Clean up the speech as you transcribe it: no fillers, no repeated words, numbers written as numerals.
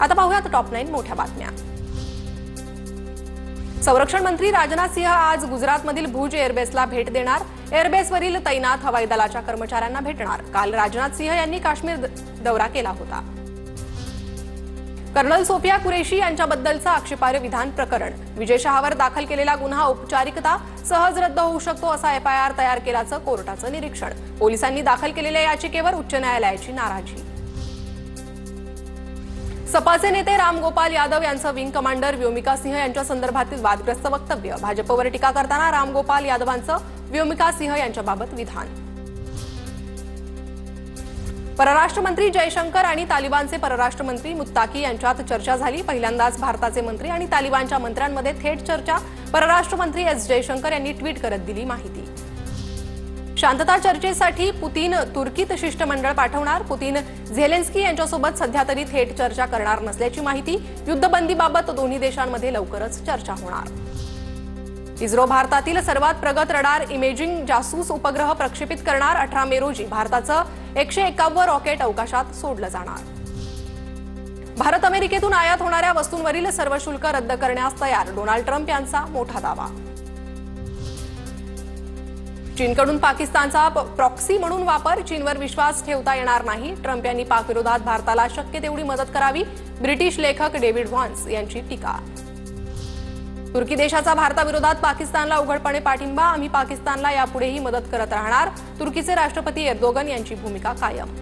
आता पाहूयात टॉप 9 मोठ्या बातम्या। संरक्षण मंत्री राजनाथ सिंह आज गुजरातमधील भुज एअरबेसला भेट देणार। एअरबेसवरील तैनात हवाई दलाच्या कर्मचाऱ्यांना भेटणार। काल राजनाथ सिंह यांनी काश्मीर दौरा केला होता। कर्नल सोफिया कुरेशी यांच्याबद्दलचं आक्षेपार्ह विधान प्रकरण, विजय शहावर दाखल केलेला गुन्हा औपचारिकता सहज रद्द होऊ शकतो असा एफआयआर तयार केल्याचं कोर्टाचं निरीक्षण। पोलिसांनी दाखल केलेल्या याचिकेवर उच्च न्यायालयाची नाराजी। सपाचे नेते रामगोपाल यादव यांचं विंग कमांडर व्योमिका सिंह यांच्या संदर्भातील वादग्रस्त वक्तव्य। भाजपवर टीका करताना रामगोपाल यादवांचं व्योमिका सिंह यांच्याबाबत विधान। परराष्ट्र मंत्री जयशंकर आणि तालिबानचे परराष्ट्र मंत्री मुत्ताकी यांच्यात चर्चा झाली। पहिल्यांदाच भारताचे मंत्री आणि तालिबानच्या मंत्र्यांमध्ये थेट चर्चा। परराष्ट्र मंत्री एस जयशंकर यांनी ट्विट करत दिली माहिती। शांतता चर्चेसाठी पुतीन तुर्कीत शिष्टमंडळ पाठवणार। पुतीन झेलेन्स्की यांच्यासोबत सध्या तरी थेट चर्चा करणार नसल्याची माहिती। युद्धबंदीबाबत दोन्ही देशांमध्ये लवकरच चर्चा होणार। इस्रो भारतातील सर्वात प्रगत रडार इमेजिंग जासूस उपग्रह प्रक्षेपित करणार। 18 मे रोजी भारताचं 151 रॉकेट अवकाशात सोडलं जाणार। भारत अमेरिकेतून आयात होणाऱ्या वस्तूंवरील सर्व शुल्क रद्द करण्यास तयार, डोनाल्ड ट्रम्प यांचा मोठा दावा। चीनकडून पाकिस्तानचा प्रॉक्सी म्हणून वापर, चीनवर विश्वास ठेवता येणार नाही। ट्रम्प यांनी पाकविरोधात भारताला शक्य तेवढी मदत करावी, ब्रिटिश लेखक डेव्हिड व्हॉन्स यांची टीका। तुर्की देशाचा भारताविरोधात पाकिस्तानला उघडपणे पाठिंबा, आम्ही पाकिस्तानला यापुढेही मदत करत राहणार। तुर्कीचे राष्ट्रपती एर्दोगन यांची भूमिका कायम।